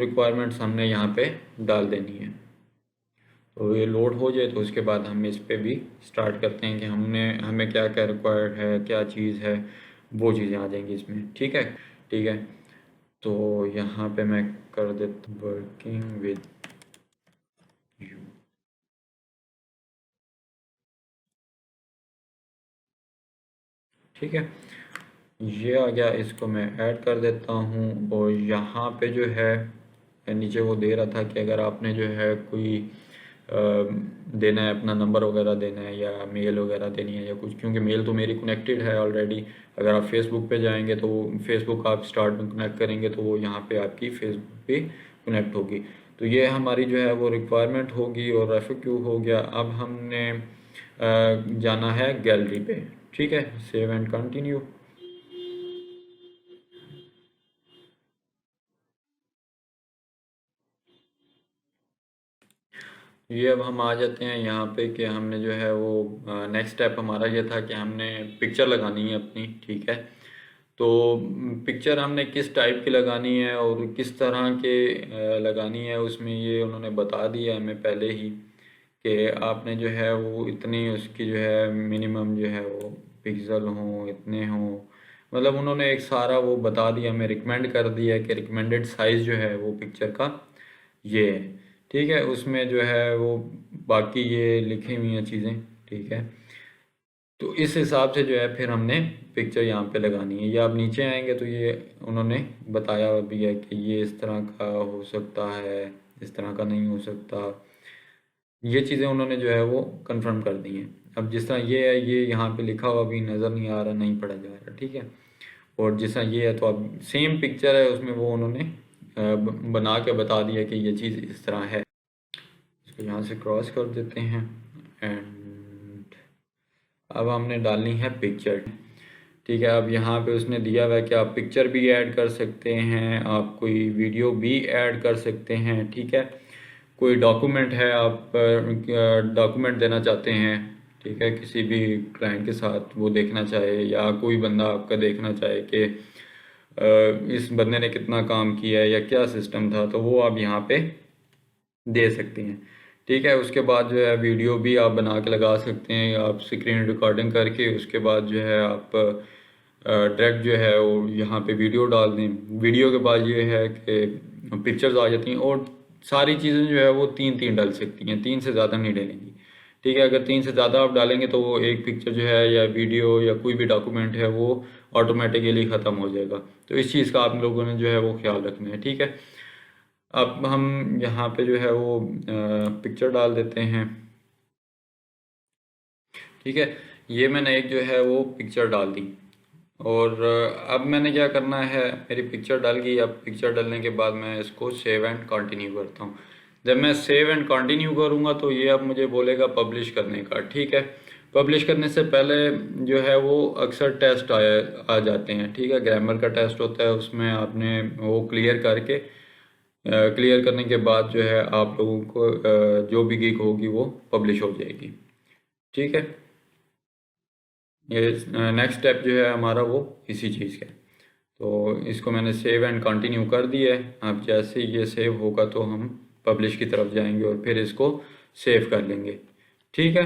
Requirements हमने यहाँ पे डाल देनी है। तो ये लोड हो जाए तो उसके बाद हम इस पे भी स्टार्ट करते हैं कि हमें क्या क्या रिक्वायर्ड है, क्या चीज़ है, वो चीज़ें आ जाएंगी इसमें। ठीक है, ठीक है। तो यहाँ पे मैं कर देता हूँ वर्किंग विद यू। ठीक है, ये आ गया, इसको मैं ऐड कर देता हूँ। और यहाँ पे जो है नीचे वो दे रहा था कि अगर आपने जो है कोई देना है, अपना नंबर वगैरह देना है या मेल वगैरह देनी है या कुछ, क्योंकि मेल तो मेरी कनेक्टेड है ऑलरेडी। अगर आप फेसबुक पे जाएंगे तो फेसबुक आप स्टार्ट में कनेक्ट करेंगे तो वो यहाँ पे आपकी फेसबुक पे कनेक्ट होगी। तो ये हमारी जो है वो रिक्वायरमेंट होगी और FAQ हो गया। अब हमने जाना है गैलरी पे। ठीक है, सेव एंड कंटिन्यू। ये अब हम आ जाते हैं यहाँ पे कि हमने जो है वो नेक्स्ट स्टेप हमारा ये था कि हमने पिक्चर लगानी है अपनी। ठीक है, तो पिक्चर हमने किस टाइप की लगानी है और किस तरह के लगानी है, उसमें ये उन्होंने बता दिया हमें पहले ही कि आपने जो है वो इतनी उसकी जो है मिनिमम जो है वो पिक्सल हों, इतने हों। मतलब उन्होंने एक सारा वो बता दिया, हमें रिकमेंड कर दिया कि रिकमेंडेड साइज़ जो है वो पिक्चर का ये है। ठीक है, उसमें जो है वो बाकी ये लिखी हुई हैं चीज़ें। ठीक है, तो इस हिसाब से जो है फिर हमने पिक्चर यहाँ पे लगानी है। या आप नीचे आएंगे तो ये उन्होंने बताया भी है कि ये इस तरह का हो सकता है, इस तरह का नहीं हो सकता। ये चीज़ें उन्होंने जो है वो कंफर्म कर दी हैं। अब जिस तरह ये है, ये यहाँ पे लिखा हुआ भी नज़र नहीं आ रहा, नहीं पढ़ा जा रहा। ठीक है, और जिस तरह ये है तो अब सेम पिक्चर है, उसमें वो उन्होंने बना के बता दिया कि ये चीज़ इस तरह है। इसको यहाँ से क्रॉस कर देते हैं एंड अब हमने डालनी है पिक्चर। ठीक है, अब यहाँ पे उसने दिया हुआ है कि आप पिक्चर भी ऐड कर सकते हैं, आप कोई वीडियो भी ऐड कर सकते हैं। ठीक है, कोई डॉक्यूमेंट है, आप डॉक्यूमेंट देना चाहते हैं, ठीक है, किसी भी क्लाइंट के साथ वो देखना चाहे या कोई बंदा आपका देखना चाहे कि इस बंदे ने कितना काम किया है या क्या सिस्टम था, तो वो आप यहाँ पे दे सकती हैं। ठीक है, उसके बाद जो है वीडियो भी आप बना के लगा सकते हैं, आप स्क्रीन रिकॉर्डिंग करके उसके बाद जो है आप डायरेक्ट जो है वो यहाँ पे वीडियो डाल दें। वीडियो के बाद ये है कि पिक्चर्स आ जाती हैं और सारी चीज़ें जो है वो तीन तीन डाल सकती हैं, तीन से ज़्यादा नहीं डालेंगी। ठीक है, अगर तीन से ज़्यादा आप डालेंगे तो वो एक पिक्चर जो है या वीडियो या कोई भी डॉक्यूमेंट है वो ऑटोमेटिकली ख़त्म हो जाएगा। तो इस चीज़ का आप लोगों ने जो है वो ख्याल रखना है। ठीक है, अब हम यहाँ पे जो है वो पिक्चर डाल देते हैं। ठीक है, ये मैंने एक जो है वो पिक्चर डाल दी और अब मैंने क्या करना है, मेरी पिक्चर डल गई। अब पिक्चर डालने के बाद मैं इसको सेव एंड कंटिन्यू करता हूँ। जब मैं सेव एंड कंटिन्यू करूँगा तो ये अब मुझे बोलेगा पब्लिश करने का। ठीक है, पब्लिश करने से पहले जो है वो अक्सर टेस्ट आ जाते हैं। ठीक है, ग्रामर का टेस्ट होता है, उसमें आपने वो क्लियर करके क्लियर करने के बाद जो है आप लोगों को जो भी गिग होगी वो पब्लिश हो जाएगी। ठीक है, ये नेक्स्ट स्टेप जो है हमारा वो इसी चीज़ का है। तो इसको मैंने सेव एंड कंटिन्यू कर दिया है। अब जैसे ही ये सेव होगा तो हम पब्लिश की तरफ जाएंगे और फिर इसको सेव कर लेंगे। ठीक है।